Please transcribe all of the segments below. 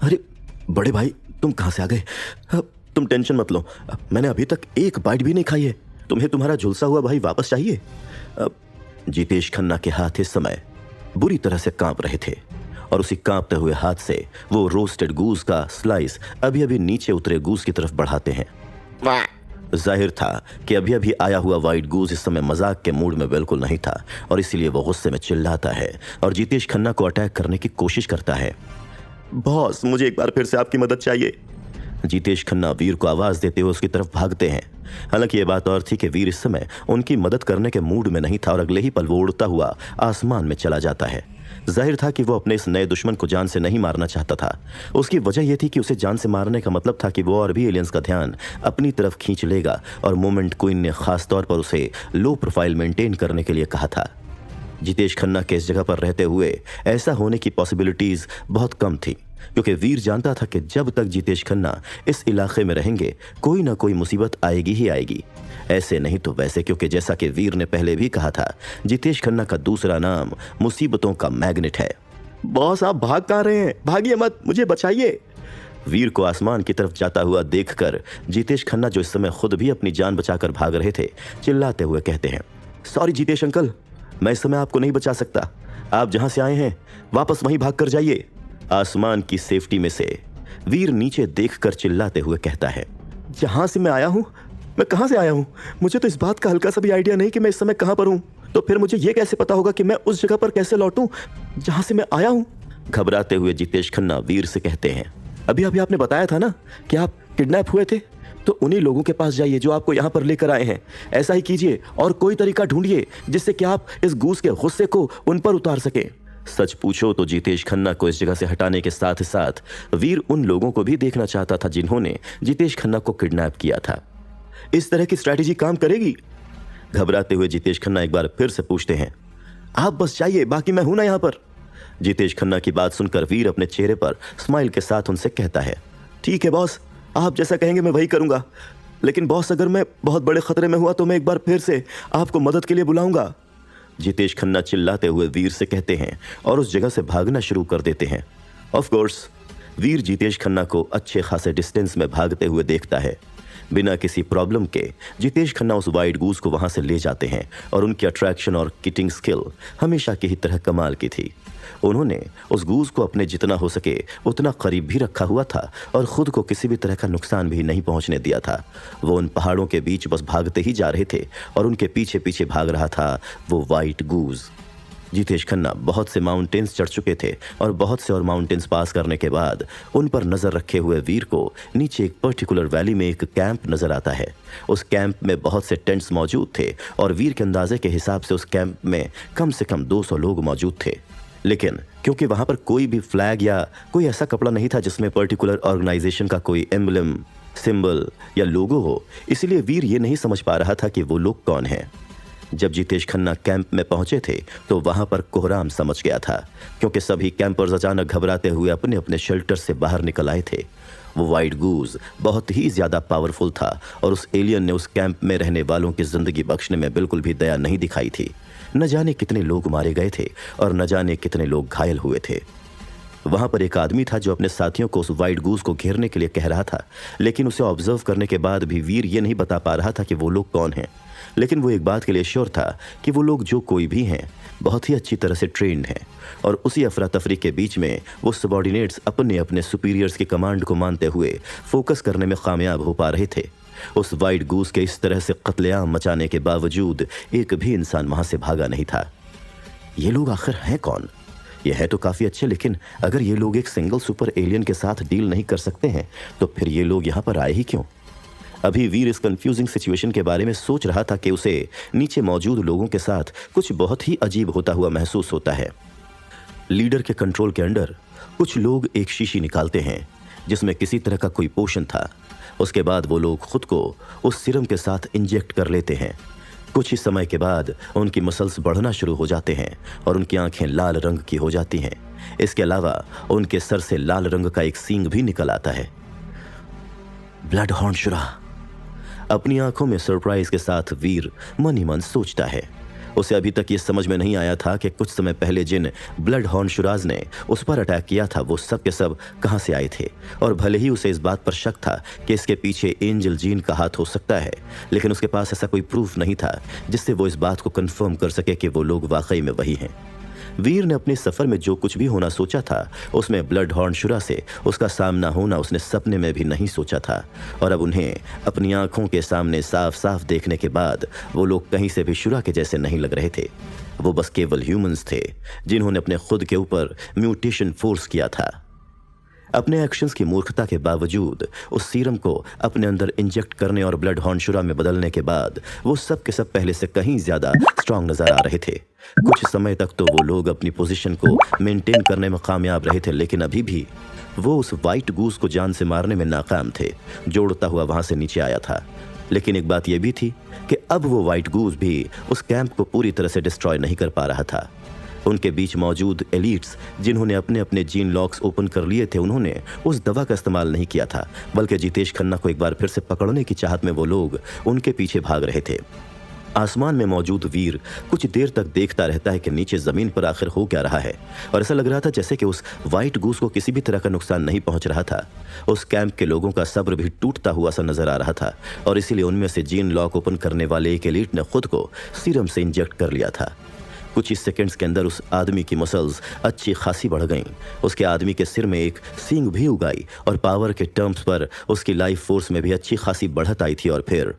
अरे बड़े भाई, तुम कहाँ से आ गए? तुम टेंशन मत लो, मैंने अभी तक एक बाइट भी नहीं खाई है। तुम्हें तुम्हारा झुलसा हुआ भाई वापस चाहिए? जितेश खन्ना के हाथ इस समय बुरी तरह से कांप रहे थे और उसी कांपते हुए हाथ से वो रोस्टेड गूस का स्लाइस अभी अभी नीचे उतरे गूस की तरफ बढ़ाते हैं। जाहिर था कि अभी अभी आया हुआ वाइट गूस इस समय मजाक के मूड में बिल्कुल नहीं था और इसीलिए वो गुस्से में चिल्लाता है और जितेश खन्ना को अटैक करने की कोशिश करता है। बॉस, मुझे एक बार फिर से आपकी मदद चाहिए। जितेश खन्ना वीर को आवाज देते हुए उसकी तरफ भागते हैं। हालांकि ये बात और थी कि वीर इस समय उनकी मदद करने के मूड में नहीं था और अगले ही पल वो उड़ता हुआ आसमान में चला जाता है। जाहिर था कि वो अपने इस नए दुश्मन को जान से नहीं मारना चाहता था। उसकी वजह यह थी कि उसे जान से मारने का मतलब था कि वो और भी एलियंस का ध्यान अपनी तरफ खींच लेगा और मोमेंट क्वीन ने खास तौर पर उसे लो प्रोफाइल मेंटेन करने के लिए कहा था। जितेश खन्ना के इस जगह पर रहते हुए ऐसा होने की पॉसिबिलिटीज बहुत कम थी, क्योंकि वीर जानता था कि जब तक जितेश खन्ना इस इलाके में रहेंगे कोई ना कोई मुसीबत आएगी ही आएगी। ऐसे नहीं तो वैसे, क्योंकि जैसा कि वीर ने पहले भी कहा था, जितेश खन्ना का दूसरा नाम मुसीबतों का मैग्नेट है। बॉस, आप भाग कहाँ रहे हैं? भागिए मत, मुझे बचाइए। वीर को आसमान की तरफ जाता हुआ देखकर जितेश खन्ना, जो इस समय खुद भी अपनी जान बचाकर भाग रहे थे, चिल्लाते हुए कहते हैं, सॉरी जितेश अंकल, मैं इस समय आपको नहीं बचा सकता। आप जहां से आए हैं वापस वहीं भाग कर जाइए। आसमान की सेफ्टी में से वीर नीचे देखकर चिल्लाते हुए कहता है, जहां से मैं आया हूं? मैं कहां से आया हूं? मुझे तो इस बात का हल्का सा भी आइडिया नहीं कि मैं इस समय कहां पर हूं। तो फिर मुझे यह कैसे पता होगा कि मैं उस जगह पर कैसे लौटूं जहां से मैं आया हूं? घबराते हुए जितेश खन्ना वीर से कहते हैं, अभी अभी आपने बताया था ना कि आप किडनैप हुए थे, तो उन्हीं लोगों के पास जाइए जो आपको यहाँ पर लेकर आए हैं। ऐसा ही कीजिए और कोई तरीका ढूंढिए जिससे कि आप इस गूस के गुस्से को उन पर उतार सके। सच पूछो तो जितेश खन्ना को इस जगह से हटाने के साथ साथ वीर उन लोगों को भी देखना चाहता था जिन्होंने जितेश खन्ना को किडनैप किया था। इस तरह की स्ट्रैटेजी काम करेगी? घबराते हुए जितेश खन्ना एक बार फिर से पूछते हैं, आप बस जाइए, बाकी मैं हूं ना यहाँ पर। जितेश खन्ना की बात सुनकर वीर अपने चेहरे पर स्माइल के साथ उनसे कहता है, ठीक है बॉस, आप जैसा कहेंगे मैं वही करूंगा। लेकिन बॉस, अगर मैं बहुत बड़े खतरे में हुआ तो मैं एक बार फिर से आपको मदद के लिए बुलाऊंगा। जितेश खन्ना चिल्लाते हुए वीर से कहते हैं और उस जगह से भागना शुरू कर देते हैं। ऑफ कोर्स वीर जितेश खन्ना को अच्छे खासे डिस्टेंस में भागते हुए देखता है। बिना किसी प्रॉब्लम के जितेश खन्ना उस वाइट गूस को वहां से ले जाते हैं और उनकी अट्रैक्शन और किटिंग स्किल हमेशा की ही तरह कमाल की थी। उन्होंने उस गूस को अपने जितना हो सके उतना करीब भी रखा हुआ था और खुद को किसी भी तरह का नुकसान भी नहीं पहुंचने दिया था। वो उन पहाड़ों के बीच बस भागते ही जा रहे थे और उनके पीछे पीछे भाग रहा था वो वाइट गूस। जितेश खन्ना बहुत से माउंटेन्स चढ़ चुके थे और बहुत से और माउंटेन्स पास करने के बाद उन पर नजर रखे हुए वीर को नीचे एक पर्टिकुलर वैली में एक कैंप नजर आता है। उस कैंप में बहुत से टेंट्स मौजूद थे और वीर के अंदाजे के हिसाब से उस कैंप में कम से कम 200 लोग मौजूद थे। लेकिन क्योंकि वहां पर कोई भी फ्लैग या कोई ऐसा कपड़ा नहीं था जिसमें पर्टिकुलर ऑर्गेनाइजेशन का कोई एम्बलम, सिंबल या लोगो हो, इसलिए वीर ये नहीं समझ पा रहा था कि वो लोग कौन हैं। जब जितेश खन्ना कैंप में पहुंचे थे तो वहां पर कोहराम समझ गया था, क्योंकि सभी कैंपर्स अचानक घबराते हुए अपने अपने शेल्टर से बाहर निकल आए थे। वो वाइट गूज बहुत ही ज्यादा पावरफुल था और उस एलियन ने उस कैंप में रहने वालों की जिंदगी बख्शने में बिल्कुल भी दया नहीं दिखाई थी। न जाने कितने लोग मारे गए थे और न जाने कितने लोग घायल हुए थे। वहां पर एक आदमी था जो अपने साथियों को उस वाइट गूस को घेरने के लिए कह रहा था, लेकिन उसे ऑब्जर्व करने के बाद भी वीर ये नहीं बता पा रहा था कि वो लोग कौन हैं। लेकिन वो एक बात के लिए श्योर था कि वो लोग जो कोई भी हैं बहुत ही अच्छी तरह से ट्रेंड हैं और उसी अफरा तफरी के बीच में वो सबॉर्डिनेट्स अपने अपने सुपीरियर्स की कमांड को मानते हुए फोकस करने में कामयाब हो पा रहे थे। उस वाइट गूस के इस तरह से कत्लेआम मचाने के बावजूद एक भी इंसान वहां से भागा नहीं था। ये लोग आखिर हैं कौन? ये है तो काफी अच्छे, लेकिन अगर ये लोग एक सिंगल सुपर एलियन के साथ डील नहीं कर सकते हैं तो फिर ये लोग यहाँ पर आए ही क्यों? अभी वीर इस कंफ्यूजिंग सिचुएशन के बारे में सोच रहा था कि उसे नीचे मौजूद लोगों के साथ कुछ बहुत ही अजीब होता हुआ महसूस होता है। लीडर के कंट्रोल के अंडर कुछ लोग एक शीशी निकालते हैं जिसमें किसी तरह का कोई पोशन था। उसके बाद वो लोग खुद को उस सीरम के साथ इंजेक्ट कर लेते हैं। कुछ ही समय के बाद उनकी मसल्स बढ़ना शुरू हो जाते हैं और उनकी आंखें लाल रंग की हो जाती हैं। इसके अलावा उनके सर से लाल रंग का एक सींग भी निकल आता है। ब्लड हॉर्न शुरा। अपनी आंखों में सरप्राइज के साथ वीर मन ही मन सोचता है उसे अभी तक ये समझ में नहीं आया था कि कुछ समय पहले जिन ब्लड हॉर्न शुराज ने उस पर अटैक किया था वो सब के सब कहां से आए थे। और भले ही उसे इस बात पर शक था कि इसके पीछे एंजल जीन का हाथ हो सकता है, लेकिन उसके पास ऐसा कोई प्रूफ नहीं था जिससे वो इस बात को कंफर्म कर सके कि वो लोग वाकई में वही हैं। वीर ने अपने सफर में जो कुछ भी होना सोचा था उसमें ब्लड हॉर्न शुरा से उसका सामना होना उसने सपने में भी नहीं सोचा था। और अब उन्हें अपनी आंखों के सामने साफ साफ देखने के बाद वो लोग कहीं से भी शुरा के जैसे नहीं लग रहे थे। वो बस केवल ह्यूमंस थे जिन्होंने अपने खुद के ऊपर म्यूटेशन फोर्स किया था। अपने एक्शंस की मूर्खता के बावजूद उस सीरम को अपने अंदर इंजेक्ट करने और ब्लड हॉर्न शुरा में बदलने के बाद वो सब के सब पहले से कहीं ज्यादा स्ट्रांग नजर आ रहे थे। कुछ समय तक तो वो लोग अपनी पोजीशन को मेंटेन करने में कामयाब रहे थे, लेकिन अभी भी वो उस वाइट गूस को जान से मारने में नाकाम थे जो उड़ता हुआ वहां से नीचे आया था। लेकिन एक बात यह भी थी कि अब वो वाइट गूस भी उस कैंप को पूरी तरह से डिस्ट्रॉय नहीं कर पा रहा था। उनके बीच मौजूद एलिट्स जिन्होंने अपने अपने जीन लॉक्स ओपन कर लिए थे, उन्होंने उस दवा का इस्तेमाल नहीं किया था, बल्कि जितेश खन्ना को एक बार फिर से पकड़ने की चाहत में वो लोग उनके पीछे भाग रहे थे। आसमान में मौजूद वीर कुछ देर तक देखता रहता है कि नीचे जमीन पर आखिर हो क्या रहा है, और ऐसा लग रहा था जैसे कि उस वाइट गूस को किसी भी तरह का नुकसान नहीं पहुंच रहा था। उस कैंप के लोगों का सब्र भी टूटता हुआ सा नजर आ रहा था, और इसीलिए उनमें से जीन लॉक ओपन करने वाले एक एलीट ने खुद को सीरम से इंजेक्ट कर लिया था। कुछ ही सेकंड्स के अंदर उस आदमी की मसल्स अच्छी खासी बढ़ गईं। उसके आदमी के सिर में एक सींग भी उगाई और पावर के टर्म्स पर उसकी लाइफ फोर्स में भी अच्छी खासी बढ़त आई थी। और फिर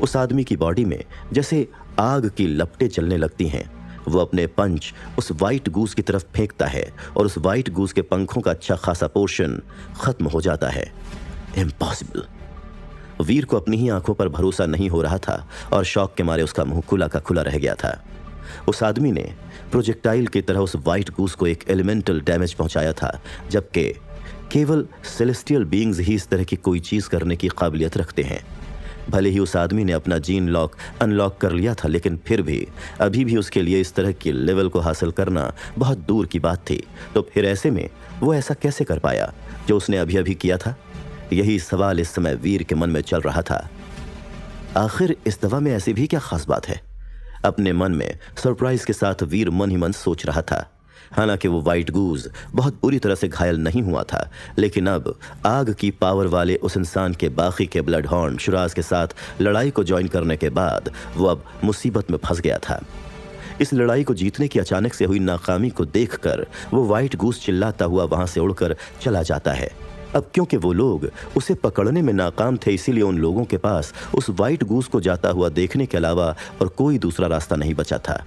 उस आदमी की बॉडी में जैसे आग की लपटें चलने लगती हैं। वो अपने पंच उस वाइट गूस की तरफ फेंकता है और उस वाइट गूस के पंखों का अच्छा खासा पोर्शन खत्म हो जाता है। इम्पॉसिबल। वीर को अपनी ही आंखों पर भरोसा नहीं हो रहा था और शौक के मारे उसका मुंह खुला का खुला रह गया था। उस आदमी ने प्रोजेक्टाइल की तरह उस वाइट गूस को एक एलिमेंटल डैमेज पहुंचाया था, जबकि केवल सेलेस्टियल बीइंग्स ही इस तरह की कोई चीज करने की काबिलियत रखते हैं। भले ही उस आदमी ने अपना जीन लॉक अनलॉक कर लिया था, लेकिन फिर भी अभी भी उसके लिए इस तरह के लेवल को हासिल करना बहुत दूर की बात थी। तो फिर ऐसे में वो ऐसा कैसे कर पाया जो उसने अभी अभी किया था? यही सवाल इस समय वीर के मन में चल रहा था। आखिर इस दवा में ऐसी भी क्या खास बात है? अपने मन में सरप्राइज के साथ वीर मन ही मन सोच रहा था। हालांकि वो वाइट गूज बहुत बुरी तरह से घायल नहीं हुआ था, लेकिन अब आग की पावर वाले उस इंसान के बाकी के ब्लड हॉर्न शुराज के साथ लड़ाई को ज्वाइन करने के बाद वो अब मुसीबत में फंस गया था। इस लड़ाई को जीतने की अचानक से हुई नाकामी को देखकर वो वाइट गूस चिल्लाता हुआ वहां से उड़कर चला जाता है। अब क्योंकि वो लोग उसे पकड़ने में नाकाम थे, इसीलिए उन लोगों के पास उस वाइट गूस को जाता हुआ देखने के अलावा और कोई दूसरा रास्ता नहीं बचा था।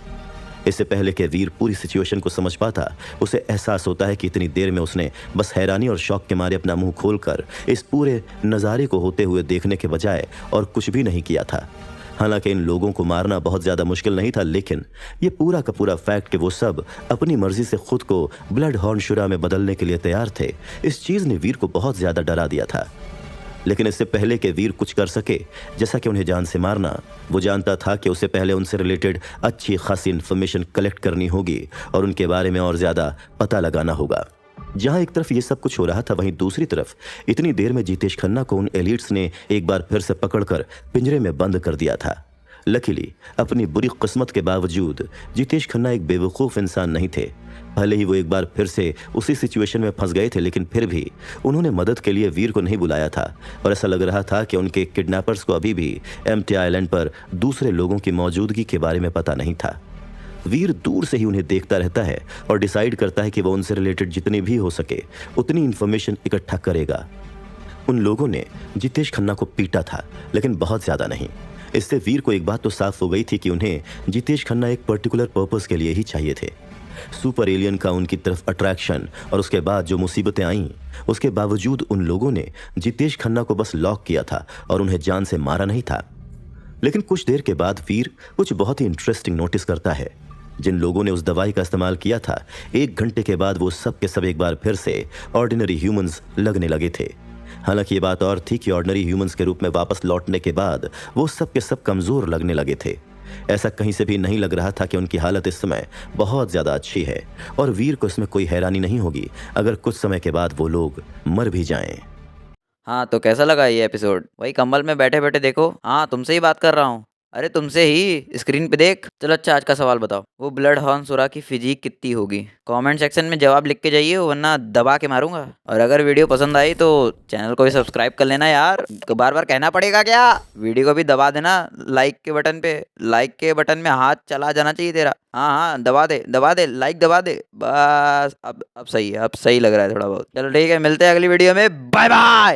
इससे पहले कि वीर पूरी सिचुएशन को समझ पाता, उसे एहसास होता है कि इतनी देर में उसने बस हैरानी और शौक के मारे अपना मुंह खोलकर इस पूरे नज़ारे को होते हुए देखने के बजाय और कुछ भी नहीं किया था। हालांकि इन लोगों को मारना बहुत ज़्यादा मुश्किल नहीं था, लेकिन ये पूरा का पूरा फैक्ट कि वो सब अपनी मर्जी से खुद को ब्लड हॉर्न शुरा में बदलने के लिए तैयार थे, इस चीज़ ने वीर को बहुत ज़्यादा डरा दिया था। लेकिन इससे पहले कि वीर कुछ कर सके, जैसा कि उन्हें जान से मारना, वो जानता था कि उसे पहले उनसे रिलेटेड अच्छी खासी इन्फॉर्मेशन कलेक्ट करनी होगी और उनके बारे में और ज़्यादा पता लगाना होगा। जहां एक तरफ ये सब कुछ हो रहा था, वहीं दूसरी तरफ इतनी देर में जितेश खन्ना को उन एलिट्स ने एक बार फिर से पकड़कर पिंजरे में बंद कर दिया था। लकीली अपनी बुरी किस्मत के बावजूद जितेश खन्ना एक बेवकूफ़ इंसान नहीं थे। भले ही वो एक बार फिर से उसी सिचुएशन में फंस गए थे, लेकिन फिर भी उन्होंने मदद के लिए वीर को नहीं बुलाया था और ऐसा लग रहा था कि उनके किडनैपर्स को अभी भी एम्प्टी आइलैंड पर दूसरे लोगों की मौजूदगी के बारे में पता नहीं था। वीर दूर से ही उन्हें देखता रहता है और डिसाइड करता है कि वो उनसे रिलेटेड जितनी भी हो सके उतनी इन्फॉर्मेशन इकट्ठा करेगा। उन लोगों ने जितेश खन्ना को पीटा था, लेकिन बहुत ज़्यादा नहीं। इससे वीर को एक बात तो साफ हो गई थी कि उन्हें जितेश खन्ना एक पर्टिकुलर पर्पस के लिए ही चाहिए थे। सुपर एलियन का उनकी तरफ अट्रैक्शन और उसके बाद जो मुसीबतें आईं, उसके बावजूद उन लोगों ने जितेश खन्ना को बस लॉक किया था और उन्हें जान से मारा नहीं था। लेकिन कुछ देर के बाद वीर कुछ बहुत ही इंटरेस्टिंग नोटिस करता है। जिन लोगों ने उस दवाई का इस्तेमाल किया था, 1 घंटे के बाद वो सब के सब एक बार फिर से ऑर्डिनरी ह्यूमंस लगने लगे थे। हालांकि ये बात और थी कि ऑर्डिनरी ह्यूमंस के रूप में वापस लौटने के बाद वो सब के सब कमज़ोर लगने लगे थे। ऐसा कहीं से भी नहीं लग रहा था कि उनकी हालत इस समय बहुत ज़्यादा अच्छी है, और वीर को इसमें कोई हैरानी नहीं होगी अगर कुछ समय के बाद वो लोग मर भी जाएं। हाँ, तो कैसा लगा ये एपिसोड? वही कंबल में बैठे बैठे देखो। हाँ, तुमसे ही बात कर रहा हूँ। अरे तुमसे ही, स्क्रीन पे देख। चलो अच्छा, आज का सवाल बताओ, वो ब्लड हॉर्न सुरा की फिजिक कितनी होगी? कमेंट सेक्शन में जवाब लिख के जाइए, वरना दबा के मारूंगा। और अगर वीडियो पसंद आई तो चैनल को भी सब्सक्राइब कर लेना यार, बार बार कहना पड़ेगा क्या? वीडियो को भी दबा देना लाइक के बटन पे, लाइक के बटन में हाथ चला जाना चाहिए तेरा। हाँ हाँ, दबा दे दबा दे, लाइक दबा दे बस। अब सही है, अब सही लग रहा है थोड़ा बहुत। चलो ठीक है, मिलते हैं अगली वीडियो में, बाय बाय।